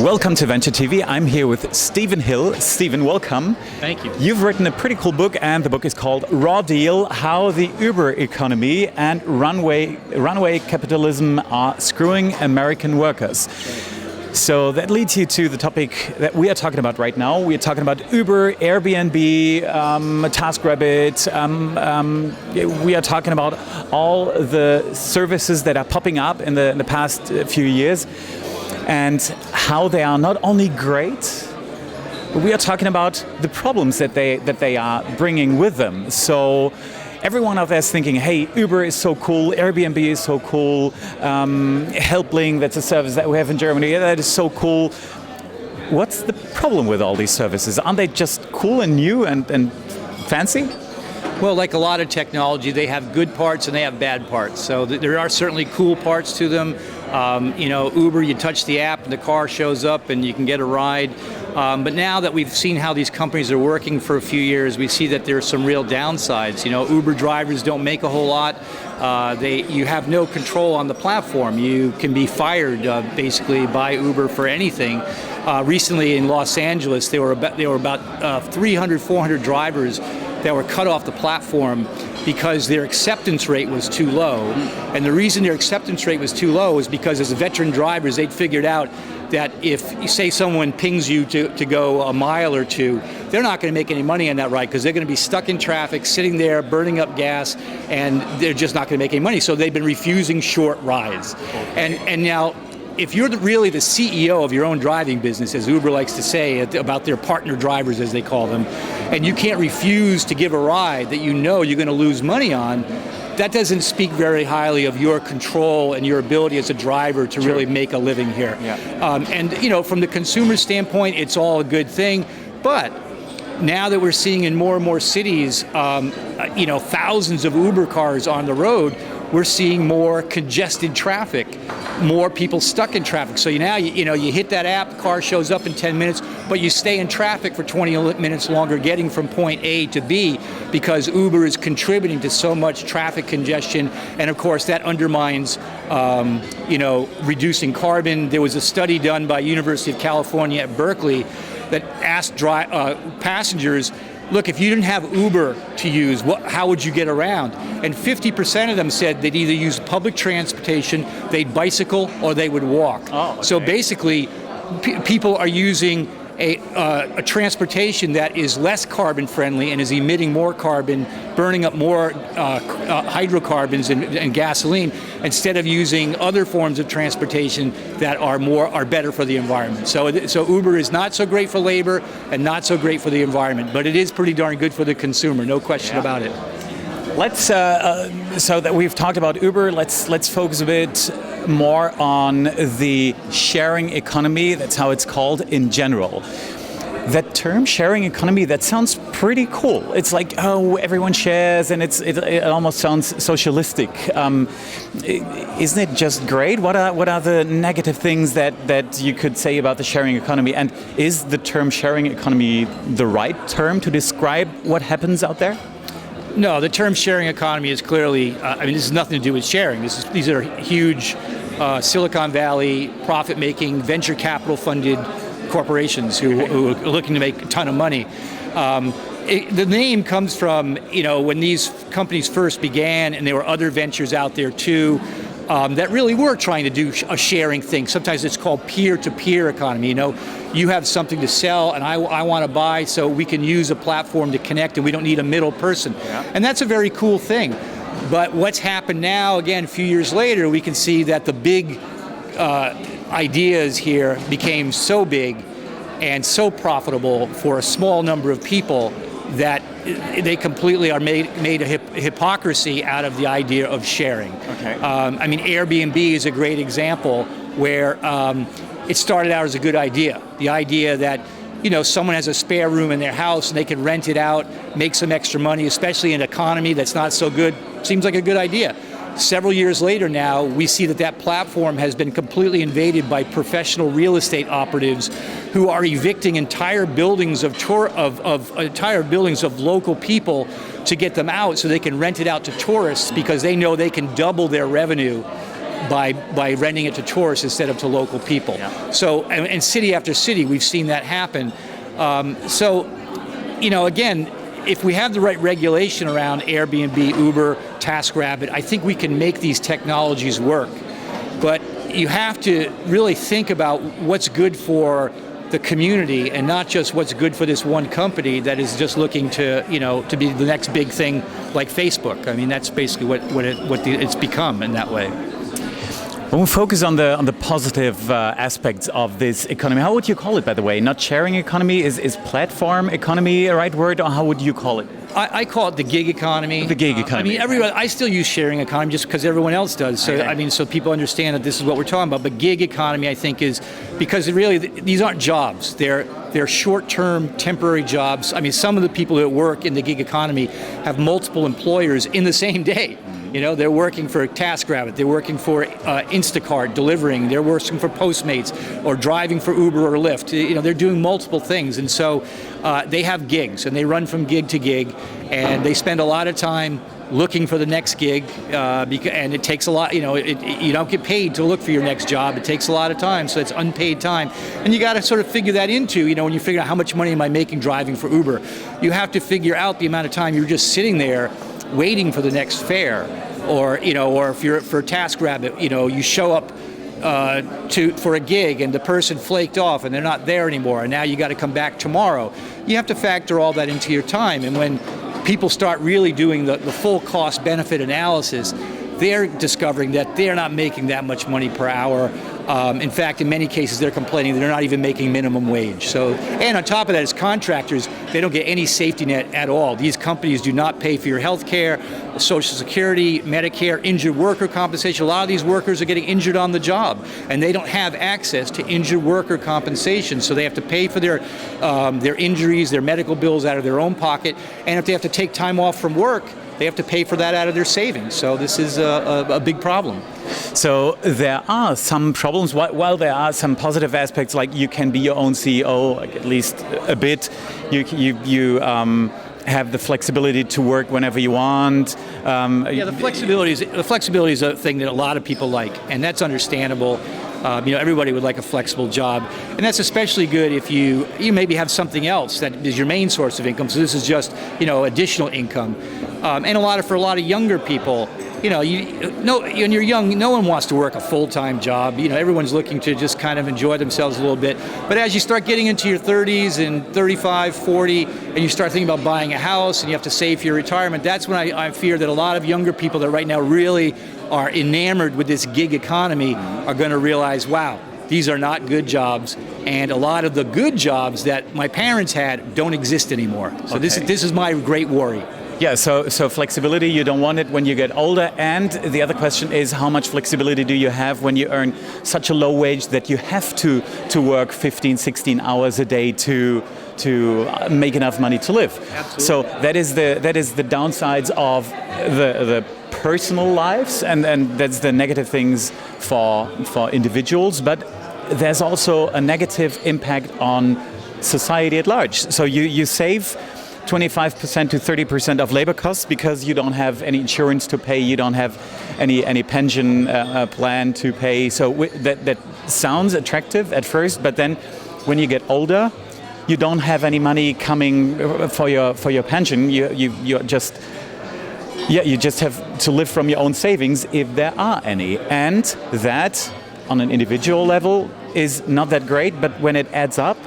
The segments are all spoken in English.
Welcome to Venture TV. I'm here with Steven Hill. Steven, welcome. Thank you. You've written a pretty cool book, and the book is called Raw Deal: How the Uber Economy and Runaway Capitalism Are Screwing American Workers. So that leads you to the topic that we are talking about right now. We are talking about Uber, Airbnb, TaskRabbit. We are talking about all the services that are popping up in the past few years, and how they are not only great, but we are talking about the problems that they are bringing with them. So everyone out there is thinking, hey, Uber is so cool, Airbnb is so cool, Helpling, that's a service that we have in Germany, that is so cool. What's the problem with all these services? Aren't they just cool and new and fancy? Well, like a lot of technology, they have good parts and they have bad parts. So there are certainly cool parts to them. Uber, you touch the app and the car shows up and you can get a ride. But now that we've seen how these companies are working for a few years, we see that there are some real downsides. Uber drivers don't make a whole lot. You have no control on the platform. You can be fired basically by Uber for anything. Recently in Los Angeles, there were about 300, 400 drivers that were cut off the platform because their acceptance rate was too low. And the reason their acceptance rate was too low is because as veteran drivers, they'd figured out that if, say, someone pings you to go a mile or two, they're not going to make any money on that ride because they're going to be stuck in traffic, sitting there, burning up gas, and they're just not going to make any money. So they've been refusing short rides. And now, if you're really the CEO of your own driving business, as Uber likes to say about their partner drivers, as they call them, and you can't refuse to give a ride that you know you're going to lose money on, that doesn't speak very highly of your control and your ability as a driver to really make a living here. Yeah. From the consumer standpoint, it's all a good thing, but now that we're seeing in more and more cities, thousands of Uber cars on the road, we're seeing more congested traffic, more people stuck in traffic. So now you hit that app, the car shows up in 10 minutes, but you stay in traffic for 20 minutes longer getting from point A to B because Uber is contributing to so much traffic congestion. And of course that undermines reducing carbon. There was a study done by University of California at Berkeley that asked passengers, look, if you didn't have Uber to use, how would you get around? And 50% of them said they'd either use public transportation, they'd bicycle, or they would walk. Oh, okay. So basically, people are using a transportation that is less carbon friendly and is emitting more carbon, burning up more hydrocarbons and gasoline, instead of using other forms of transportation that are better for the environment. So Uber is not so great for labor and not so great for the environment, but it is pretty darn good for the consumer, no question about it. Let's so that we've talked about Uber, let's focus a bit more on the sharing economy. That's how it's called in general. That term, sharing economy, that sounds pretty cool. It's like, oh, everyone shares, and it almost sounds socialistic. Isn't it just great? What are the negative things that you could say about the sharing economy? And is the term sharing economy the right term to describe what happens out there? No, the term sharing economy is clearly, this has nothing to do with sharing. These are huge Silicon Valley, profit-making, venture capital-funded corporations who are looking to make a ton of money. The name comes from, when these companies first began, and there were other ventures out there too, that really were trying to do a sharing thing. Sometimes it's called peer-to-peer economy. You have something to sell and I want to buy, so we can use a platform to connect and we don't need a middle person. Yeah. And that's a very cool thing. But what's happened now, again, a few years later, we can see that the big ideas here became so big and so profitable for a small number of people that they completely are made a hypocrisy out of the idea of sharing. Okay. Airbnb is a great example where it started out as a good idea. The idea that someone has a spare room in their house and they can rent it out, make some extra money, especially in an economy that's not so good, seems like a good idea. Several years later now, we see that platform has been completely invaded by professional real estate operatives who are evicting entire buildings of local people to get them out so they can rent it out to tourists because they know they can double their revenue by renting it to tourists instead of to local people. Yeah. So, and city after city, we've seen that happen. Again, if we have the right regulation around Airbnb, Uber, TaskRabbit, I think we can make these technologies work. But you have to really think about what's good for the community and not just what's good for this one company that is just looking to be the next big thing like Facebook. I mean, that's basically what it's become in that way. When we focus on the positive aspects of this economy, how would you call it, by the way? Not sharing economy, is platform economy a right word, or how would you call it? I call it the gig economy. The gig economy. I still use sharing economy just because everyone else does. So, okay. So people understand that this is what we're talking about. But gig economy, I think, is because really these aren't jobs. They're short-term, temporary jobs. I mean, some of the people that work in the gig economy have multiple employers in the same day. They're working for TaskRabbit, they're working for Instacart delivering, they're working for Postmates or driving for Uber or Lyft. They're doing multiple things, and so they have gigs, and they run from gig to gig, and they spend a lot of time looking for the next gig, and it takes a lot. You don't get paid to look for your next job. It takes a lot of time, so it's unpaid time, and you got to sort of figure that into. When you figure out how much money am I making driving for Uber, you have to figure out the amount of time you're just sitting there waiting for the next fare, or if you're for TaskRabbit, you show up for a gig and the person flaked off and they're not there anymore, and now you got to come back tomorrow. You have to factor all that into your time, and when people start really doing the full cost benefit analysis, they're discovering that they're not making that much money per hour. In fact, in many cases, they're complaining that they're not even making minimum wage. And on top of that, as contractors, they don't get any safety net at all. These companies do not pay for your health care, Social Security, Medicare, injured worker compensation. A lot of these workers are getting injured on the job, and they don't have access to injured worker compensation. So they have to pay for their injuries, their medical bills out of their own pocket. And if they have to take time off from work, they have to pay for that out of their savings. So this is a big problem. So there are some problems, while there are some positive aspects, like you can be your own CEO, like at least a bit. You have the flexibility to work whenever you want. The flexibility is a thing that a lot of people like, and that's understandable. Everybody would like a flexible job, and that's especially good if you maybe have something else that is your main source of income. So this is just additional income, and for a lot of younger people, when you're young, no one wants to work a full-time job. Everyone's looking to just kind of enjoy themselves a little bit. But as you start getting into your 30s and 35, 40, and you start thinking about buying a house and you have to save for your retirement, that's when I fear that a lot of younger people that right now really are enamored with this gig economy are going to realize, wow, these are not good jobs, and a lot of the good jobs that my parents had don't exist anymore. So this is my great worry. Yeah, so flexibility, you don't want it when you get older. And the other question is, how much flexibility do you have when you earn such a low wage that you have to work 15, 16 hours a day to make enough money to live? Absolutely. So that is the downsides of the personal lives, and that's the negative things for individuals. But there's also a negative impact on society at large. So you save 25% to 30% of labor costs because you don't have any insurance to pay, you don't have any pension plan to pay. So that sounds attractive at first, but then when you get older, you don't have any money coming for your pension. You just have to live from your own savings if there are any, and that on an individual level is not that great. But when it adds up,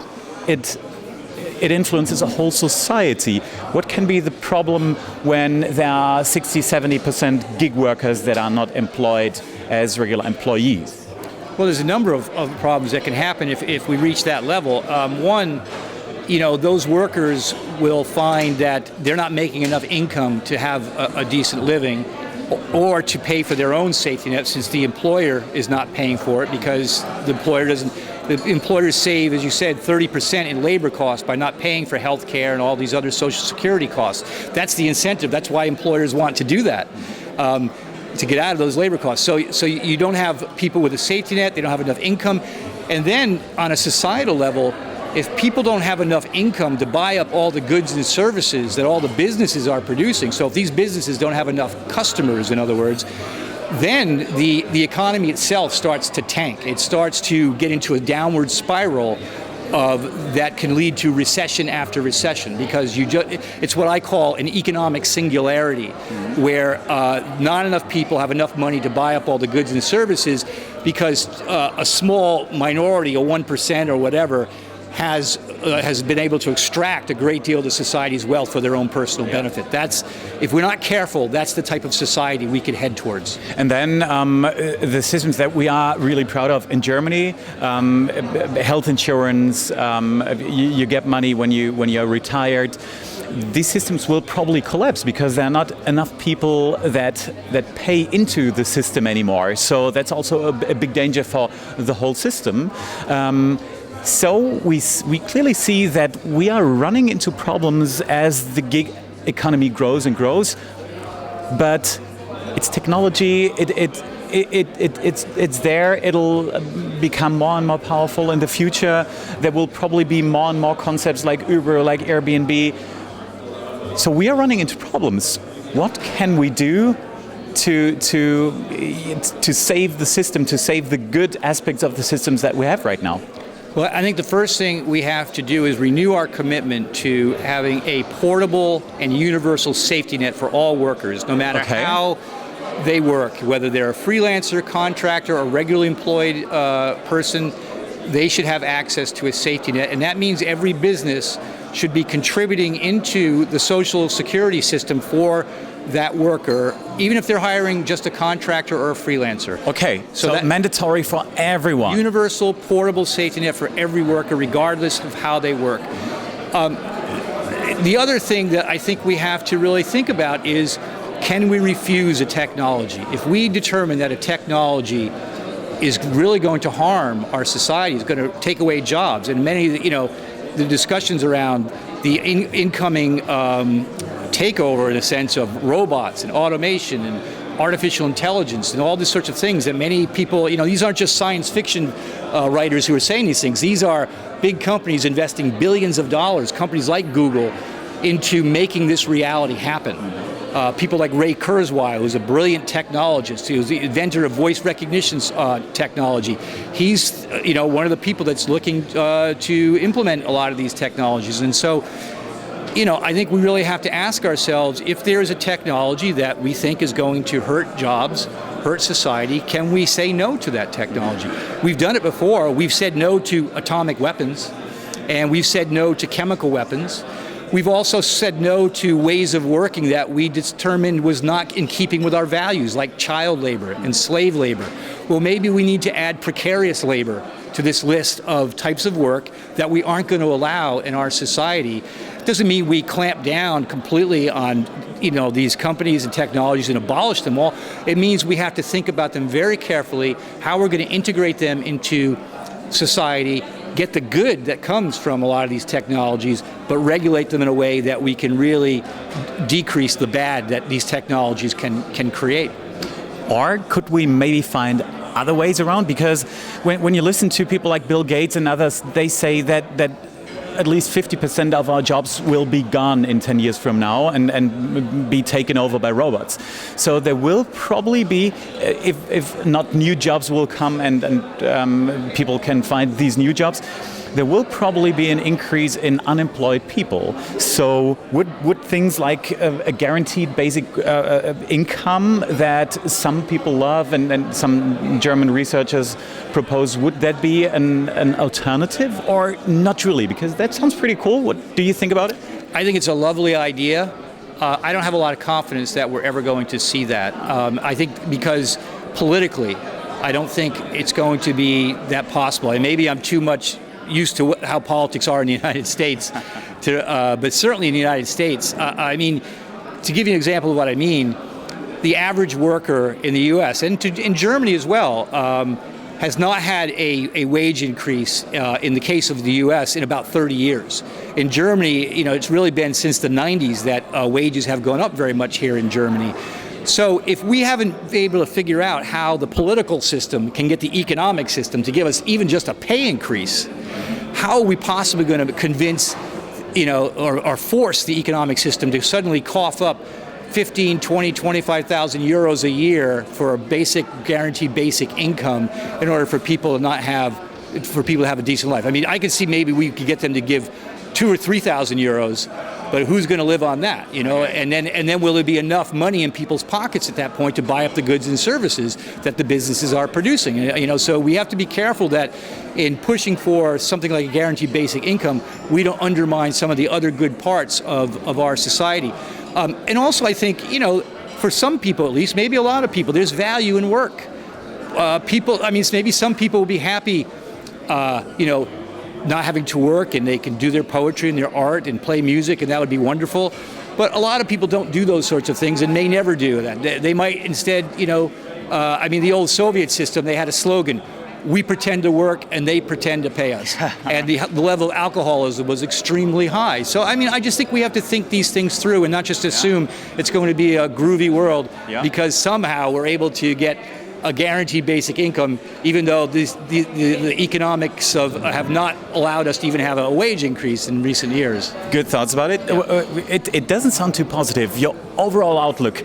it influences a whole society. What can be the problem when there are 60-70% gig workers that are not employed as regular employees? Well, there's a number of problems that can happen if we reach that level. One, those workers will find that they're not making enough income to have a decent living, or to pay for their own safety net, since the employer is not paying for it, because the employers save, as you said, 30% in labor costs by not paying for health care and all these other Social Security costs. That's the incentive. That's why employers want to do that, to get out of those labor costs. So you don't have people with a safety net. They don't have enough income. And then on a societal level, if people don't have enough income to buy up all the goods and services that all the businesses are producing, so if these businesses don't have enough customers, in other words, then the economy itself starts to tank. It starts to get into a downward spiral that can lead to recession after recession, because it's what I call an economic singularity, where not enough people have enough money to buy up all the goods and services, because a small minority, a 1% or whatever, has been able to extract a great deal of the society's wealth for their own personal benefit. If we're not careful, that's the type of society we could head towards. And then the systems that we are really proud of in Germany, health insurance, you get money when you're retired. These systems will probably collapse because there are not enough people that pay into the system anymore. So that's also a big danger for the whole system. So we clearly see that we are running into problems as the gig economy grows and grows, but it's technology, it's there, it'll become more and more powerful in the future. There will probably be more and more concepts like Uber, like Airbnb. So we are running into problems. What can we do to save the system, to save the good aspects of the systems that we have right now? Well, I think the first thing we have to do is renew our commitment to having a portable and universal safety net for all workers, no matter how they work, whether they're a freelancer, contractor, or regularly employed person. They should have access to a safety net, and that means every business should be contributing into the social security system for that worker, even if they're hiring just a contractor or a freelancer. Okay, so that mandatory for everyone. Universal, portable safety net for every worker, regardless of how they work. The other thing that I think we have to really think about is, can we refuse a technology? If we determine that a technology is really going to harm our society, is going to take away jobs, and many, the discussions around the incoming takeover, in a sense, of robots and automation and artificial intelligence and all these sorts of things that many people, these aren't just science fiction writers who are saying these things. These are big companies investing billions of dollars, companies like Google, into making this reality happen. People like Ray Kurzweil, who's a brilliant technologist, who's the inventor of voice recognition technology. He's one of the people that's looking to implement a lot of these technologies. And so, I think we really have to ask ourselves, if there is a technology that we think is going to hurt jobs, hurt society, can we say no to that technology? We've done it before. We've said no to atomic weapons, and we've said no to chemical weapons. We've also said no to ways of working that we determined was not in keeping with our values, like child labor and slave labor. Well, maybe we need to add precarious labor to this list of types of work that we aren't going to allow in our society. Doesn't mean we clamp down completely on these companies and technologies and abolish them all. It means we have to think about them very carefully, how we're going to integrate them into society, get the good that comes from a lot of these technologies, but regulate them in a way that we can really decrease the bad that these technologies can create. Or could we maybe find other ways around? Because when you listen to people like Bill Gates and others, they say that at least 50% of our jobs will be gone in 10 years from now and be taken over by robots. So there will probably be, if not new jobs will come and people can find these new jobs, there will probably be an increase in unemployed people. So would things like a guaranteed basic income that some people love and some German researchers propose, would that be an alternative or not really? Because that sounds pretty cool. What do you think about it? I think it's a lovely idea. I don't have a lot of confidence that we're ever going to see that. I think because politically, I don't think it's going to be that possible. And maybe I'm too much used to how politics are in the United States, but certainly in the United States. I mean, to give you an example of what I mean, the average worker in the U.S. and in Germany as well has not had a wage increase in the case of the U.S. in about 30 years. In Germany, it's really been since the 90s that wages have gone up very much here in Germany. So if we haven't been able to figure out how the political system can get the economic system to give us even just a pay increase, how are we possibly going to convince, or force the economic system to suddenly cough up 15, 20, 25,000 euros a year for a guaranteed basic income in order for people to have a decent life. I mean, I could see maybe we could get them to give 2,000 or 3,000 euros, but who's going to live on that, you know? And then will there be enough money in people's pockets at that point to buy up the goods and services that the businesses are producing? You know, so we have to be careful that in pushing for something like a guaranteed basic income, we don't undermine some of the other good parts of our society. And also, I think, you know, for some people at least, maybe a lot of people, there's value in work. Maybe some people will be happy, you know, not having to work, and they can do their poetry and their art and play music, and that would be wonderful. But a lot of people don't do those sorts of things and may never do that. They might instead, you know, the old Soviet system, they had a slogan: we pretend to work and they pretend to pay us. And the level of alcoholism was extremely high. So, I mean, I just think we have to think these things through and not just assume it's going to be a groovy world because somehow we're able to get a guaranteed basic income, even though the economics have not allowed us to even have a wage increase in recent years. Good thoughts about it. Yeah. It doesn't sound too positive. Your overall outlook,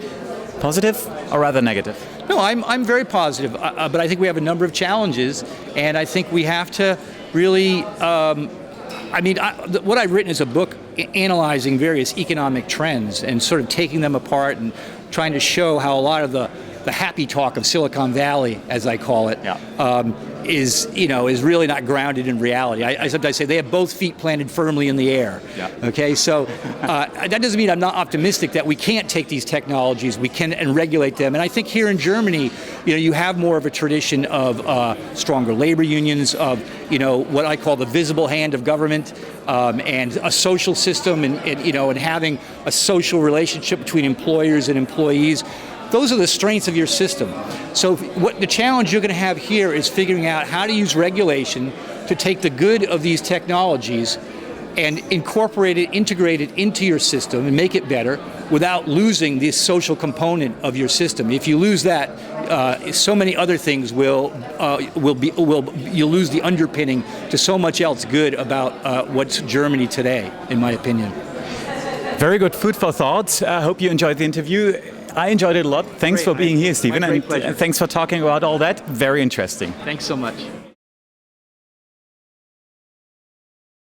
positive or rather negative? No, I'm very positive, but I think we have a number of challenges, and I think we have to really, what I've written is a book analyzing various economic trends and sort of taking them apart and trying to show how a lot of the happy talk of Silicon Valley, as I call it, is really not grounded in reality. I sometimes say they have both feet planted firmly in the air. Yeah. Okay, so that doesn't mean I'm not optimistic that we can't take these technologies, we can and regulate them. And I think here in Germany, you know, you have more of a tradition of stronger labor unions, of, you know, what I call the visible hand of government, and a social system, and having a social relationship between employers and employees. Those are the strengths of your system. So what the challenge you're going to have here is figuring out how to use regulation to take the good of these technologies and incorporate it, integrate it into your system and make it better without losing this social component of your system. If you lose that, so many other things you'll lose the underpinning to so much else good about what's Germany today, in my opinion. Very good food for thought. I hope you enjoyed the interview. I enjoyed it a lot. Thanks for being here, Steven, and thanks for talking about all that. Very interesting. Thanks so much.